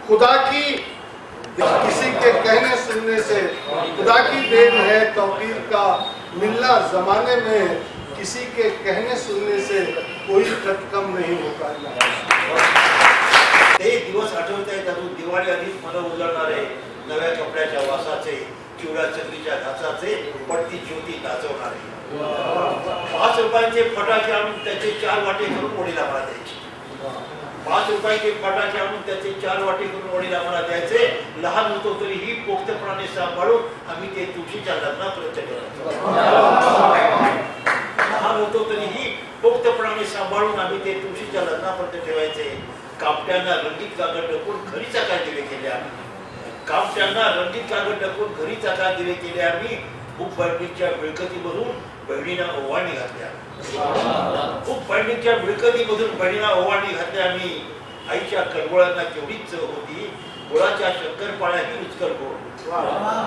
खुदा की किसी के कहने सुनने से खुदा की देन है तौकीर का मिलना जमाने में किसी के कहने सुनने से कोई खत कम नहीं होता। ते दिवस आठवत आहेत अजून दिवाळी आधीच मला उजळणारे नव्या कपड्याच्या वासाचे चिवडा चकलीच्या घासाचे पडती ज्योती नाचवणारे 5 रुपयांचे फटाके आणून त्याचे 4 वाटे करून ओढीला मला द्यायचे 5 रुपयाचे फटाके आणून त्याचे 4 वाटे करून ओढीला मला द्यायचे लहान होतो तरीही पोक्तपणाने सांभाळून आम्ही ते तुळशीच्या लग्नापर्यंत करायचो लहान होतो तरीही पोक्तपणाने सांभाळून आम्ही ते तुळशीच्या लग्नापर्यंत ठेवायचे कापट्यांना रंगीत कागद टाकून घरी चाका दिवे केले कापट्यांना रंगीत कागद टाकून घरी चाका दिवे केले आम्ही खूप बहिणीच्या मिळकतीमधून बहिणींना ओवाळणी घातल्या खूप बहिणीच्या मिळकतीमधून बहिणींना ओवाळणी घातल्या आम्ही आईच्या कडबोळ्यांना केवढीच चव होती गुळाच्या शंकरपाळ्याही रुचकर गोड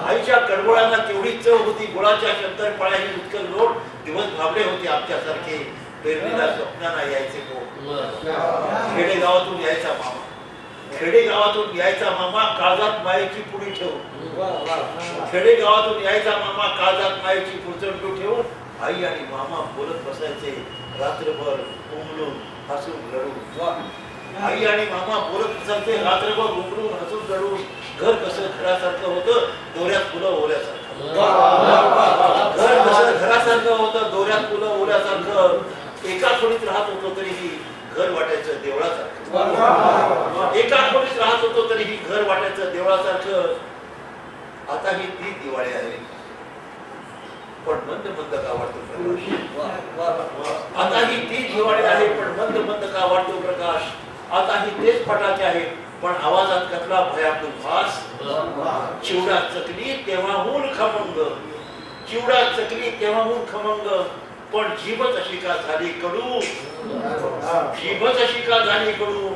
आईच्या कडबोळ्यांना केवढीच चव होती गुळाच्या शंकरपाळ्याही रुचकर गोड दिवस भाबडे होते आमच्यासारखे पेरणीला स्वप्नांना यायचे खेडेगावातून यायचा मामा खेडेगावातून यायचा मामा काळजात मायेची पुडी ठेवून खेडेगावातून यायचा मामा काळजात मायेची पुरचंडू ठेवून आई आणि मामा बोलत बसायचे रात्रभर उमलून हसून रडून आई आणि मामा बोलत बसायचे रात्रभर उमलून हसून रडून घर कसं घरासारखं होतं दोऱ्यात फुलं ओल्यासारखं घर कसं घरासारखं होतं दोऱ्यात फुलं ओल्यासारखं एका खोलीत राहत होतो तरीही घर वाटायचं देवळासारखं एका खोलीत राहत होतो तरीही घर वाटायचं देवळासारखं आता ही ती दिवाळी आहे पण मंद मंद का वाटतो प्रकाश आता ही ती दिवाळी आहे पण मंद मंद का वाटतो प्रकाश आता ही तेच फटाके आहेत पण आवाजात कसला भयानक भास चिवडा चकली तेव्हाहून खमंग चिवडा चकली तेव्हाहून खमंग पण जीवच अशी का झाली कडू जीवच अशी का झाली कडू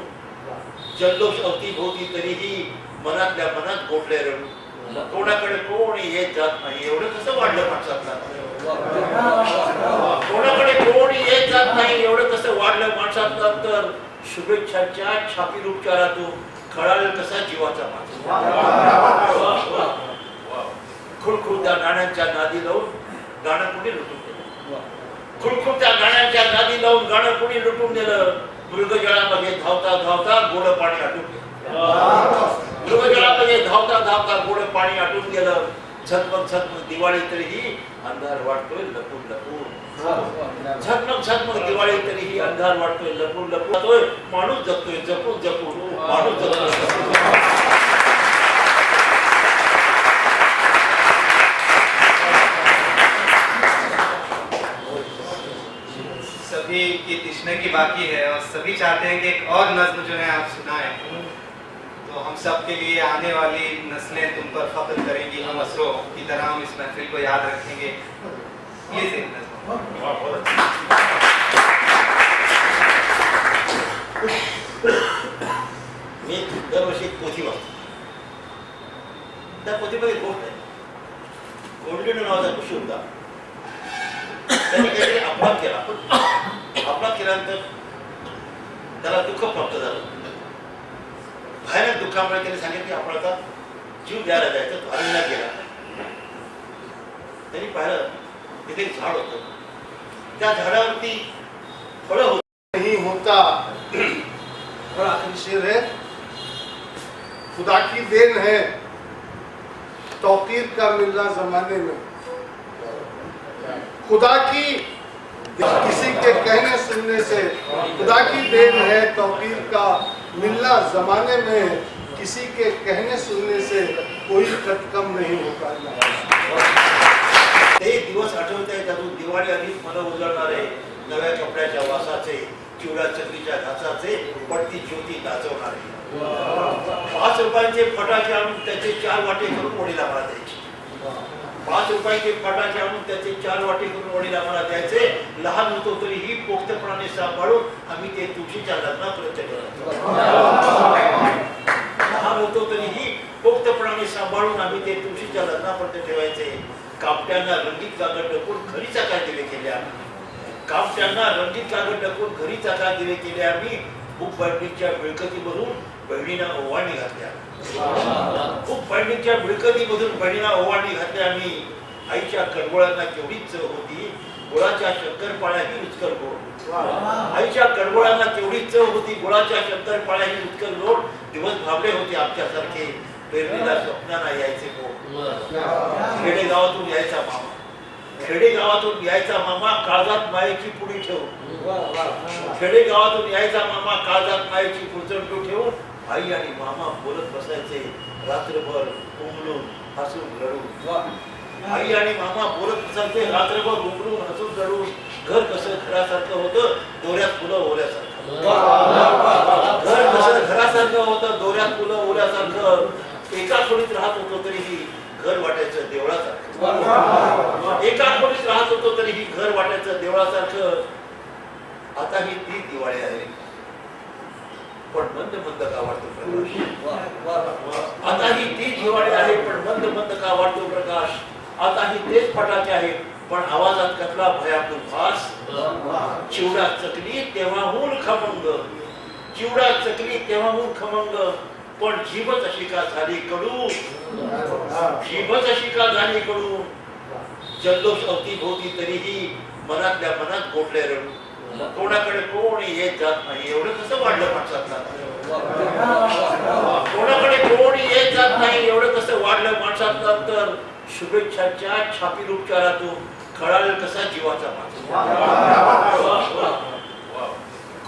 जल्लोष अवतीभोवती तरीही मनातल्या मनात गोठले रडू कोणाकडे कोणी येत जात नाही एवढं कसं वाढलं माणसात कोणाकडे कोणी येत जात नाही एवढं कसं वाढलं माणसात तर शुभेच्छांच्या छापील उपचारातून खळाळ कसा जीवाचा माझा खुळखुळत्या गाण्यांच्या नादी लावून गाणं कुठे लुटून खुळखुळत्या गाण्यांच्या नादी लावून गाणं कुणी लुटून दिलं मृगजळामध्ये धावता धावता गोड पाणी आटून गेलं मृगजळामध्ये धावता धावता गोड पाणी आटून गेलं झगमग झगमग दिवाळी तरीही अंधार वाटतोय लपून लपून झगमग झगमग दिवाळी तरीही अंधार वाटतोय लपून लपून माणूस जगतोय जपून जपून माणूस जगतोय सभी की तृष्णा की बाकी है और सभी चाहते हैं कि एक और नज्म जो है आप सुनाएं तो हम सब के लिए आने वाली नस्लें तुम पर फख्र करेंगी हम असरों की तरह हम इस महफिल को याद रखेंगे ये एक नज्म मी दरवर्षी एक पोथी वाचतो त्या पोथीमध्ये गोष्ट आहे गोल्डन नावाचा ऋषी होता त्याने काहीतरी अपराध केला अपराध केल्यानंतर त्याला दुःख प्राप्त झालं भयानक दुःखामुळे त्याने सांगितलं की अपराधात जीव द्यायला जायचं तो अरण्यात गेला त्यांनी पाहिलं तिथे एक झाड होतं त्या झाडावरती फळं होती नहीं होता और आखिरी शेर है खुदा की देन है तौकीर का मिलना जमाने में खुदा की किसी के कहने सुनने से खुदा की देन है तौकीर का मिलना जमाने में किसी के कहने सुनने से कोई खत कम नहीं होता। ते दिवस आठवत आहेत अजून दिवाळी आधीच मला उजळणारे नव्या कपड्याच्या वासाचे चिवडा चकलीच्या घासाचे पडती ज्योती नाचवणारे 5 रुपयांचे फटाके आणून त्याचे 4 वाटे करून ओढीला मला द्यायचे 5 रुपयाचे फटाके आणून त्याचे 4 वाटे करून ओढीला मला द्यायचे लहान होतो तरीही पोक्तपणाने सांभाळून आम्ही ते तुळशीच्या लग्नापर्यंत करायचो लहान होतो तरीही पोक्तपणाने सांभाळून आम्ही ते तुळशीच्या लग्नापर्यंत ठेवायचे कापट्यांना रंगीत कागद टाकून घरी चाका दिवे केले कापट्यांना रंगीत कागद टाकून घरी चाका दिवे केले आम्ही खूप बहिणीच्या मिळकतीमधून बहिणीनं ओवाळणी घातल्या. खूप बहिणीच्या मिळकतीमधून बहिणीला ओवाळणी घातल्या. आणि आईच्या कडबोळ्यांना केवढीच चव होती, गुळाच्या शंकरपाळ्याही रुचकर गोड. आईच्या कडबोळ्यांना केवढीच चव होती, गुळाच्या शंकरपाळ्याही रुचकर गोड. दिवस भाबले होते आमच्यासारखे, पेरणीला स्वप्नांना यायचे गोड. खेडेगावातून यायचा मामा, खेडेगावातून यायचा मामा, काळजात मायेची पुडी ठेवून. खेडेगावातून यायचा मामा, काळजात मायेची पुरचंडू ठेवून. आई आणि मामा बोलत बसायचे रात्रभर, उमलून हसून रडून. आई आणि मामा बोलत बसायचे रात्रभर, उमलून हसून रडून. घर कसं घरासारखं होतं, दोऱ्यात फुलं ओल्यासारखं. घर कसं घरासारखं होतं, दोऱ्यात फुलं ओल्यासारखं. एका खोलीत राहत होतो तरीही घर वाटायचं देवळासारखं. एका खोलीत राहत होतो तरीही घर वाटायचं देवळासारखं. आता ही ती दिवाळी आहे, पण मंद मंद का वाटतो प्रकाश. आता ही ती दिवाळी आहे, पण मंद मंद का वाटतो प्रकाश. आता ही तेच फटाके आहेत, पण आवाजात कसला भयानक भास. चिवडा चकली तेव्हाहून खमंग, चिवडा चकली तेव्हाहून खमंग. पण जीभच अशी का झाली कडू, जीभच अशी का झाली कडू. जल्लोष अवतीभोवती तरीही मनातल्या मनात गोठले रडू. कोणाकडे कोणी येत जात नाही, एवढं कसं वाढलं माणसातलं. कोणाकडे कोणी येत जात नाही, एवढं कसं वाढलं माणसातलं अंतर. शुभेच्छाच्या छापील उपचारातून कळालं कसा जीवाचा माणूस.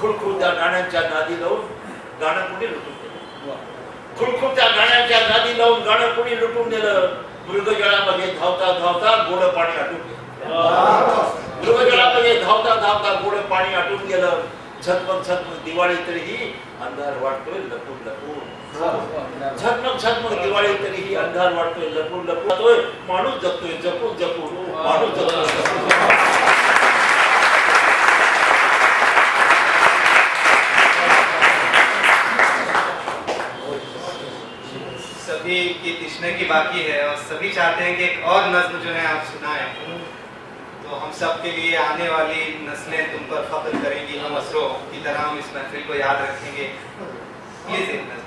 खुळखुळत्या गाण्यांच्या नादी लावून गाणं कुणी लुटून दिलं. खुळखुळत्या गाण्यांच्या नादी लावून गाणं कुणी लुटून दिलं. मृगजळामध्ये धावता धावता गोड पाणी आटून गेलं. मृगजळामध्ये धावता धावता गोड पाणी आटून गेलं. झगमग झगमग दिवाळी तरीही अंधार वाटतोय लपून लपून. झगमग झगमग दिवाळी तरीही अंधार वाटतोय लपून लपून. माणूस जगतोय जपून जपून, माणूस जगतोय. सभी की तिश्ने की बाकी है और सभी चाहते हैं कि एक और नज्म जो है आप सुनाएं, तो हम सब के लिए आने वाली नस्लें तुम पर फख्र करेंगी, हम असरों की तरह हम इस महफिल को याद रखेंगे. प्लीज एक नज्म.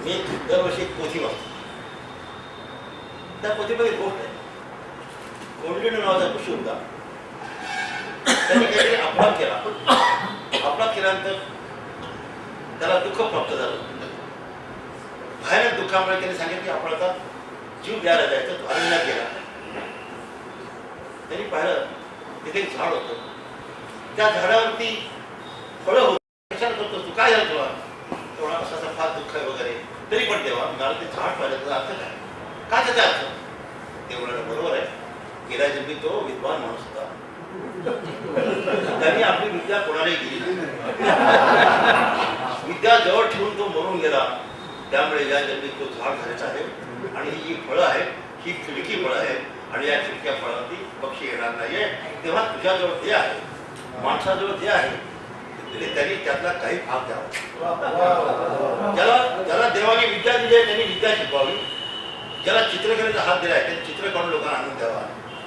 मी दरवर्षी एक पोथी वाचतो. त्या पोथीमध्ये गोष्ट आहे. कोंडलीन नावाचा ऋषी होता. त्याने काहीतरी अपराध केला. अपराध केल्यानंतर त्याला दुःख प्राप्त झालं. भयानक दुःखामुळे त्याने सांगितलं की अपराधात जीव द्यायला जायचं. तो अरण्यात गेला. त्यांनी पाहिलं तिथे एक झाड होतं. त्या झाडावरती फळं होती. विचार करतो तू काय झालं तुला, तेवढा कसा फार दुःख आहे वगैरे. तरी पण तेव्हा मला ते झाड पाहिलं, त्याचा अर्थ काय, काय त्याचा अर्थ. ते म्हणाले बरोबर आहे, गेल्या जन्मी तो विद्वान माणूस होता, त्यांनी आपली विद्या कोणालाही दिली. विद्या जवळ ठेवून तो मरून गेला. त्यामुळे या जन्मी तो झाड झालेला आहे. आणि ही जी फळं आहेत ही खिडकी फळं आहेत. आणि या खिडक्या फळावरती पक्षी येणार नाहीये. तेव्हा तुझ्याजवळ ते आहे, माणसाजवळ ते आहे, त्यांनी त्यातला काही भाग द्यावा. ज्याला देवाने विद्या दिली आहे त्यांनी विद्या शिकवावी. ज्याला चित्रकलेचा हात दिला आहे त्यांनी चित्र काढून लोकांना आनंद द्यावा.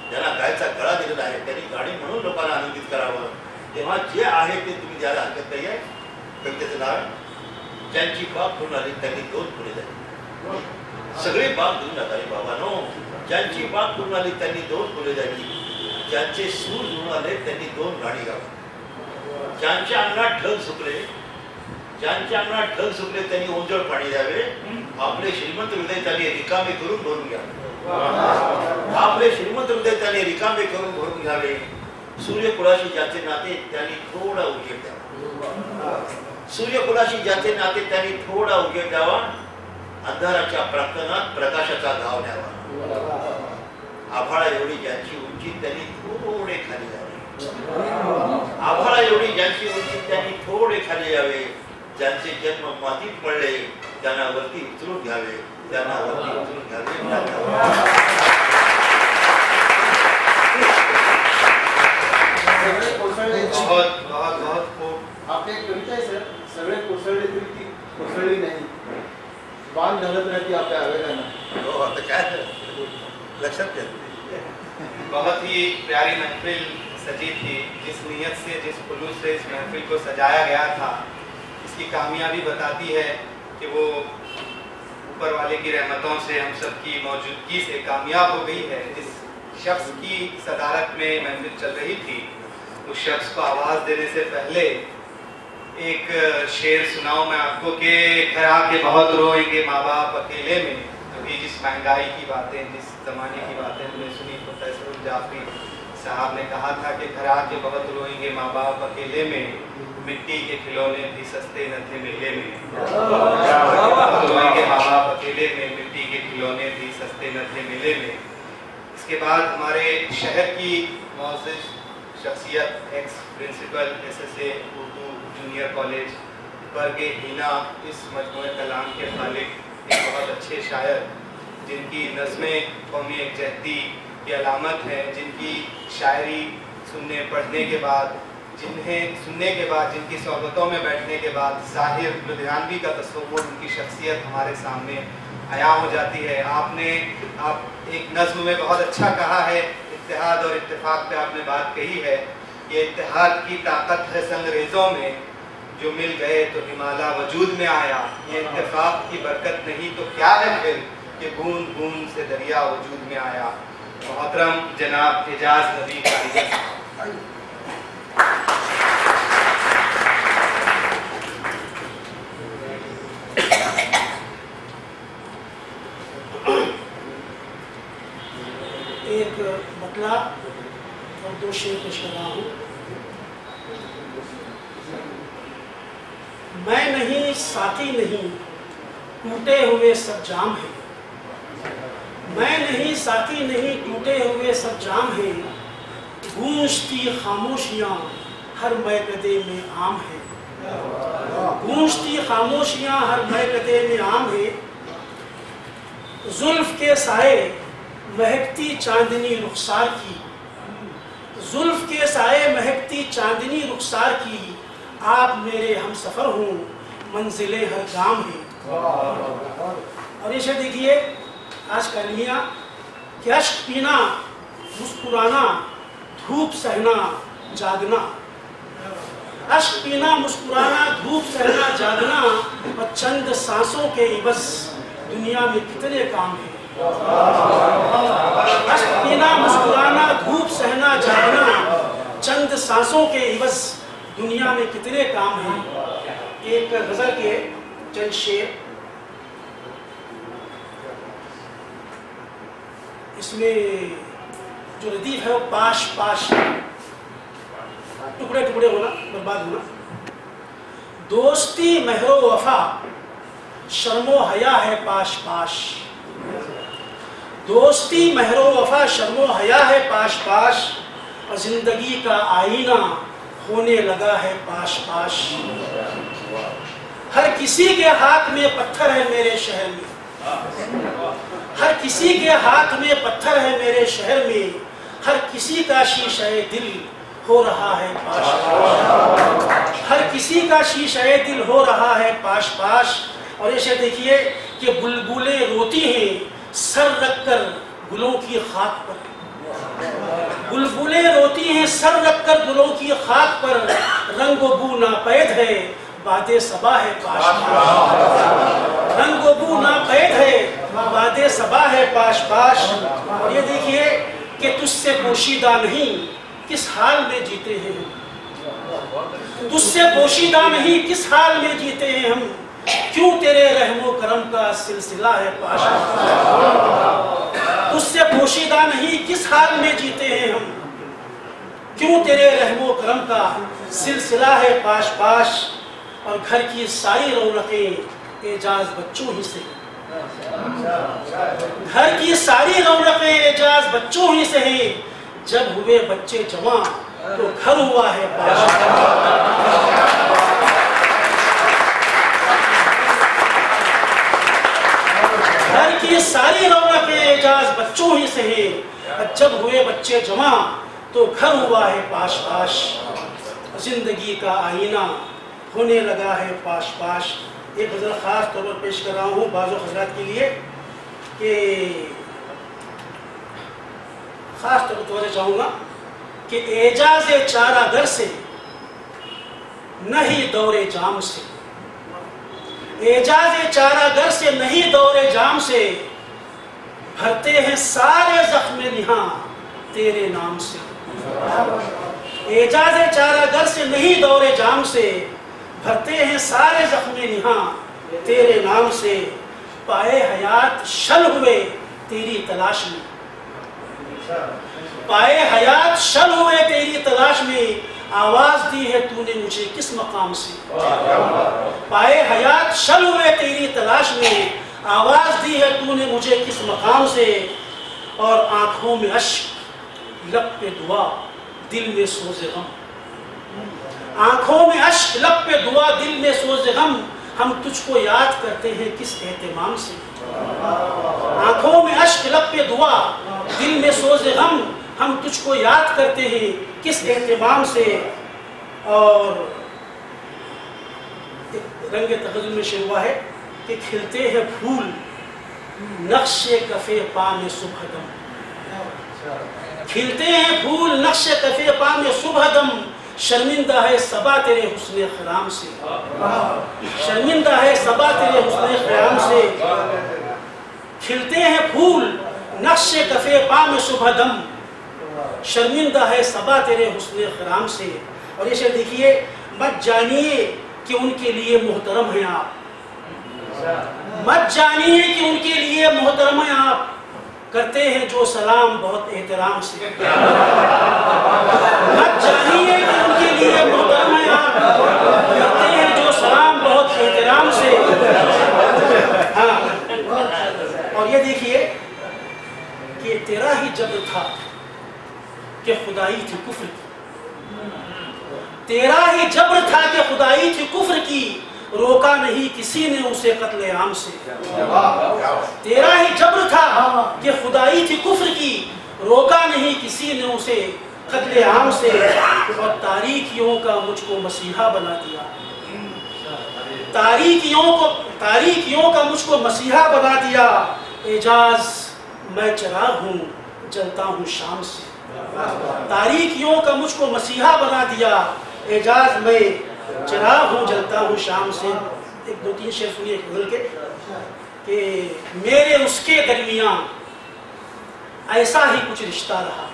ज्यांना गायचा गळा दिलेला आहे त्यांनी गाणी म्हणून लोकांना आनंदित करावं. तेव्हा जे आहे ते तुम्ही द्यायला हरकत नाही आहे. कवितेचं नाव ज्यांची बाग घेऊन आली त्यांनी 2 फुले झाली. सगळी बाग घेऊन नका रे बाबांनो. ज्यांची बाग घेऊन आली त्यांनी 2 फुले झाली. ज्यांचे सूर घेऊन आले त्यांनी 2 गाणी गावी. ज्यांच्या अंगणात ढग सुकले, ज्यांच्या अंगणात ढग सुकले त्यांनी ओंजळ पाणी द्यावे. आपले श्रीमंत हृदय त्यांनी रिकामे करून भरून घ्यावे. आपले श्रीमंत हृदय त्यांनी रिकामे करून भरून घ्यावे. सूर्यकुळाशी ज्याचे नाते त्यांनी थोडा उजेड द्यावा. सूर्यकुळाशी ज्याचे नाते त्यांनी थोडा उजेड द्यावा. अंधाराच्या प्रार्थनात प्रकाशाचा गाव न्यावा. आभाळा एवढी ज्यांची उंची त्यांनी थोडे खाली द्यावे. आभाळा एवढी ज्यांची उंची त्यांनी थोडे खाली यावे. ज्यांचे जन्म मातीत पडले त्यांना वरती उचलून घ्यावे. त्यांना वरती उचलून घ्यावे. बहुत बहुत बहुत खूप. आपली एक कविता आहे सर, सगळे कोसळले तरी ती कोसळली नाही, बाण घालत राहते आपल्या आवेगांना. हो, आता काय लक्षात घ्या. बहुत ही प्यारी महफिल सजी थी, जिस नीयत से, जिस खुलूस से इस महफिल को सजाया गया था, इसकी कामयाबी बताती है कि वो ऊपर वाले की रहमतों से हम सब की मौजूदगी से कामयाब हो गई है। जिस शख्स की सदारत में महफिल चल रही थी, उस शख्स को आवाज़ देने से पहले एक शेर सुनाऊं मैं आपको कि घर आके बहुत रोएंगे माँ बाप अकेले में। अभी जिस महंगाई की बातें, जिस ज़माने की बातें हमने सुनी, प्रोफेसर जाफरी साहब ने कहा था कि घर आके बहुत रोएंगे माँ बाप अकेले में, मिट्टी के खिलौने भी सस्ते न थे मेले में। बहुत रोएंगे माँ बाप अकेले में, मिट्टी के खिलौने भी सस्ते न थे मेले में। इसके बाद हमारे शहर की मौजूद शख्सियत, ex principal SSA Urdu junior college बरगे हिना, इस मजमूए कलाम के खालिक, एक बहुत अच्छे शायर जिनकी नज़में कौमी यकजहती की अलामत है, जिनकी शायरी सुनने पढ़ने के बाद, जिन्हें सुनने के बाद, जिनकी सोहबतों में बैठने के बाद ज़ाहिर लुधियानवी का तस्वुर, उनकी शख्सियत हमारे सामने आया हो जाती है। आप एक नज़्म में बहुत अच्छा कहा है, इत्तेहाद और इत्तेफाक पे आपने बात कही है। ये इत्तेहाद की ताकत है संगरेज़ों में, जो मिल गए तो हिमालय वजूद में आया। ये इत्तेफाक की बरकत नहीं तो क्या है फिर कि बूंद बूंद से दरिया वजूद में आया। मोहतरम जनाब एजाज नबी कारीगर साहब। एक बतला और 2 शेर पेश कर रहा हूँ। मैं नहीं, साथी नहीं, टूटे हुए सब जाम है। मैं नहीं, साथी नहीं, टूटे हुए सब जाम है। गूंजती खामोशियाँ हर मैकदे में आम है। गूंजती खामोशियाँ हर मैकदे में आम है। जुल्फ के साए महकती चांदनी रुखसार की, जुल्फ के साए महकती चांदनी रुखसार की। आप मेरे हम सफ़र हूँ, मंजिलें हर गाम है। और ये देखिए आज का लिया कि अश्क पीना, मुस्कुराना, धूप सहना, जागना। अश्क पीना, मुस्कुराना, धूप सहना, जागना, और चंद सांसों के इवज़ दुनिया में कितने काम हैं। अश्क पीना, मुस्कुराना, धूप सहना, जागना, चंद सांसों के इवज़ दुनिया में कितने काम हैं। एक गज़ल के चंद शेर, इसमें जो रदीफ है वो पाश पाश, टुकड़े टुकड़े होना, बर्बाद होना। दोस्ती महरो वफा, शर्मो हया है पाश पाश। दोस्ती महरो वफा, शर्मो हया है पाश पाश। और जिंदगी का आईना होने लगा है पाश पाश। हर किसी के हाथ में पत्थर है मेरे शहर में। हर किसी के हाथ में पत्थर है मेरे शहर में। हर किसी का शीशे दिल हो रहा है पाश पाश। हर किसी का शीशे दिल हो रहा है पाश पाश। और ऐसे देखिए कि बुलबुलें रोती हैं सर रखकर गुलों की खाक पर। बुलबुलें रोती हैं सर रखकर गुलों की खाक पर। रंगो बू नापैद है बादे सबा है पाश पाश। रंगो बू नापैद है बादे सबा है पाश पाश। और ये देखिए कि तुझसे पोशीदा नहीं किस हाल में जीते हैं हम। तुझसे पोशीदा नहीं किस हाल में जीते हैं हम। क्यों तेरे रहमो करम का सिलसिला है पाश पाश। तुझसे पोशीदा नहीं किस हाल में जीते हैं हम। क्यों तेरे रहमो करम का सिलसिला है पाश पाश। और घर की सारी रौनकें एजाज बच्चों ही से। घर की सारी रौनकें एजाज बच्चों ही से हैं। जब हुए बच्चे जवां तो घर हुआ है पाश पाश। घर की सारी रौनकें एजाज बच्चों ही से हैं। जब हुए बच्चे जवां तो घर हुआ है पाश पाश। जिंदगी का आईना होने लगा है पाश पाश। एक गज़ल ख़ास तौर पर पेश कर रहा हूँ बाज़ो हज़रात के लिए कि ख़ास तौर पर चाहूँगा کہ اعجاز چارہ گر سے نہیں دور جام سے، اعجاز چارہ گر سے نہیں دور جام سے، بھرتے ہیں سارے زخم نہاں تیرے نام سے۔ اعجاز چارہ گر سے نہیں دور جام سے، بھرتے ہیں سارے زخم نہاں تیرے نام سے، پائے حیات شل ہوئے تیری تلاش میں، پائے حیات شل ہوئے تیری تلاش میں، آواز دی ہے تو نے مجھے کس مقام سے، پائے حیات شل ہوئے تیری تلاش میں، آواز دی ہے تو نے مجھے کس مقام سے، اور آنکھوں میں اشک لب پہ دعا دل میں سوز غم، آنکھوں میں اشک لب پہ دعا دل میں سوز غم، ہم تجھ کو یاد کرتے ہیں کس اہتمام سے، آنکھوں میں اشک لب پہ دعا دل میں سوز غم، ہم تجھ کو یاد کرتے ہیں کس اہتمام سے۔ اور رنگ تغزل میں شعر ہوا ہے کہ کھلتے ہیں پھول نقش کف پا میں صبح دم، کھلتے ہیں پھول نقش کف پا میں صبح دم، شرمندہ ہے صبا تیرے حسن خرام سے، شرمندہ ہے صبا تیرے حسن خرام سے، کھلتے ہیں پھول نقش کف پا میں صبح دم، شرمندہ ہے صبا تیرے حسن خرام سے۔ اور یہ شعر دیکھیے، مت جانیے کہ ان کے لیے محترم ہیں آپ، مت جانیے کہ ان کے لیے محترم ہیں آپ، کرتے ہیں جو سلام بہت احترام سے، مت جانیے کہ ان کے لیے محترم ہیں آپ، کرتے ہیں جو سلام بہت احترام سے۔ ہاں، اور یہ دیکھیے کہ تیرا ہی جبر تھا کہ خدائی تھی کفر کی، تیرا ہی جبر تھا کہ خدائی تھی کفر کی، روکا نہیں کسی نے اسے قتل عام سے، تیرا ہی جبر تھا کہ خدائی تھی کفر کی، روکا نہیں کسی نے اسے قتل عام سے، اور تاریکیوں کا مجھ کو مسیحا بنا دیا، تاریکیوں کا مجھ کو مسیحا بنا دیا، اعجاز میں چراغ ہوں جلتا ہوں شام سے، تاریکیوں کا مجھ کو مسیحا بنا دیا، اعجاز میں چراغ ہوں جلتا ہوں شام سے۔ ایک دو تین شعر سنیے غزل کے کہ میرے اس کے درمیان ایسا ہی کچھ رشتہ رہا،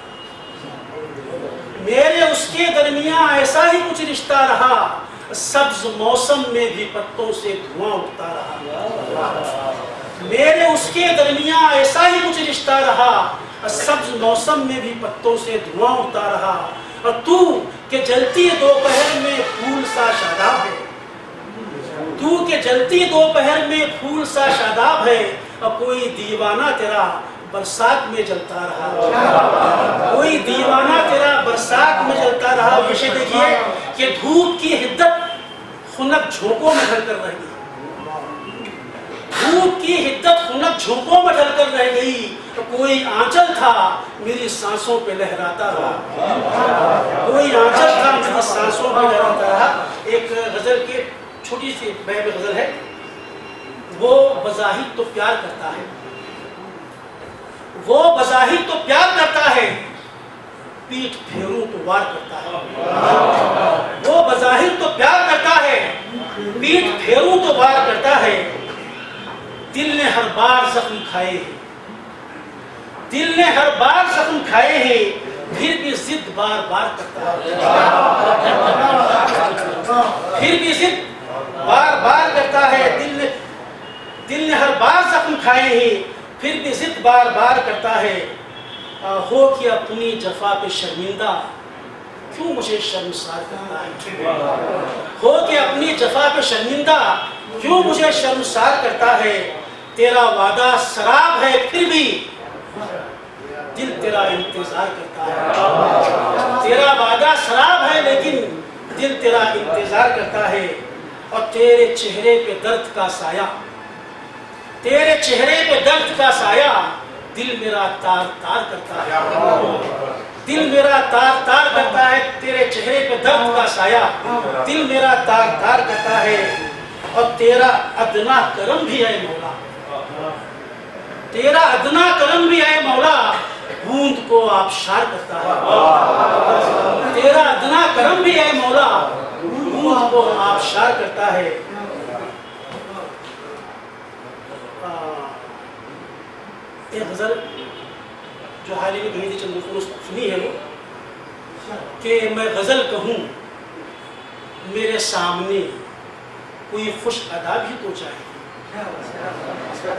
میرے اس کے درمیان ایسا ہی کچھ رشتہ رہا، سبز موسم میں بھی پتوں سے دھواں اٹھتا رہا، میرے اس کے درمیان ایسا ہی کچھ رشتہ رہا، سبز موسم میں بھی پتوں سے دھواں اٹھتا رہا، اور تو کہ جلتی دوپہر میں پھول سا شاداب ہے، تو کہ جلتی دوپہر میں پھول سا شاداب ہے، اور کوئی دیوانہ تیرا برسات میں جلتا رہا، کوئی دیوانہ تیرا برسات میں جلتا رہا۔ پیچھے دیکھیے کہ دھوپ کی حدت خنک جھونکوں میں ڈھل کر رہ گئی، دھوپ کی حدت خنک جھونکوں میں ڈھل کر رہ گئی، تو کوئی آنچل تھا میری سانسوں پہ لہراتا رہا، کوئی آنچل تھا میری سانسوں پہ لہراتا رہا۔ ایک غزل کی چھوٹی سی بہت غزل ہے، وہ بظاہر تو پیار کرتا ہے، وہ بظاہر تو پیار کرتا ہے، پیٹھ پھیروں تو وار کرتا ہے، وہ بظاہر تو پیار کرتا ہے، پیٹھ پھیروں تو وار کرتا ہے، دل نے ہر بار زخم کھائے ہیں، دل نے ہر بار زخم کھائے ہیں، پھر بھی ضد بار بار کرتا ہے، پھر بھی ضد بار بار کرتا ہے، دل نے ہر بار زخم کھائے ہیں، پھر بھی ضد بار بار کرتا ہے، ہو کہ اپنی جفا پہ شرمندہ کیوں مجھے شرمسار کرتا ہے، ہو کہ اپنی جفا پہ شرمندہ کیوں مجھے شرمسار کرتا ہے، تیرا وعدہ سراب ہے پھر بھی دل تیرا انتظار کرتا ہے، تیرا وعدہ سراب ہے لیکن دل تیرا انتظار کرتا ہے، اور تیرے چہرے پہ درد کا سایہ، تیرے چہرے پہ درد کا سایہ، دل میرا تار تار کرتا ہے، دل میرا تار تار کرتا ہے، تیرے چہرے پہ درد کا سایہ، دل میرا تار تار کرتا ہے، اور تیرا ادنا کرم بھی ہے مولا، تیرا ادنا کرم بھی ہے مولا، بوند کو آبشار کرتا ہے. تیرا ادنا کرم بھی اے مولا بوند کو آبشار کرتا ہے. ایک غزل جو حال ہی میں کہیں تھی، چند دوستوں نے سنی ہے وہ، کہ میں غزل کہوں میرے سامنے کوئی خوش ادا بھی تو چاہیے.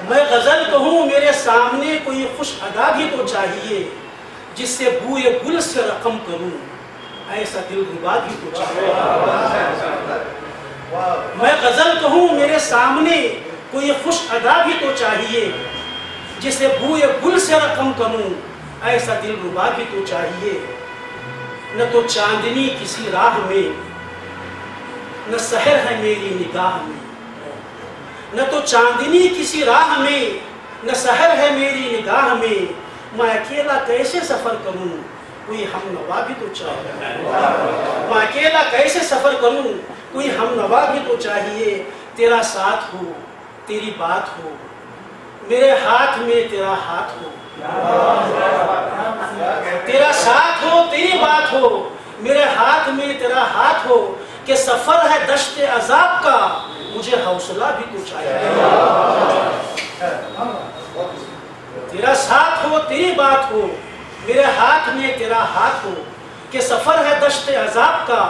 میں غزل کہوں میرے سامنے کوئی خوش ادا بھی تو چاہیے، جس سے بوئے گل سے رقم کروں ایسا دل ربا بھی تو چاہیے. میں غزل کہوں میرے سامنے کوئی خوش ادا بھی تو چاہیے، جسے بوئے گل سے رقم کروں ایسا دل ربا بھی تو چاہیے. نہ تو چاندنی کسی راہ میں، نہ سحر ہے میری نگاہ میں. نہ تو چاندنی کسی راہ میں، نہ سحر ہے میری نگاہ میں. میں اکیلا کیسے سفر کروں کوئی ہم نوا بھی تو چاہیے. میں اکیلا کیسے سفر کروں کوئی ہم نوا بھی تو چاہیے. تیرا ساتھ ہو تیری بات ہو میرے ہاتھ میں تیرا ہاتھ ہو. تیرا ساتھ ہو تیری بات ہو میرے ہاتھ میں تیرا ہاتھ ہو. کہ سفر ہے دشت عذاب کا مجھے حوصلہ بھی تو چاہیے. تیرا ساتھ ہو تیری بات ہو میرے ہاتھ میں تیرا ہاتھ ہو. کہ سفر ہے دشت عذاب کا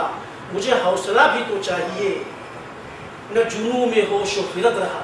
مجھے حوصلہ بھی تو چاہیے. نہ جنوں میں ہوش و خرد رہا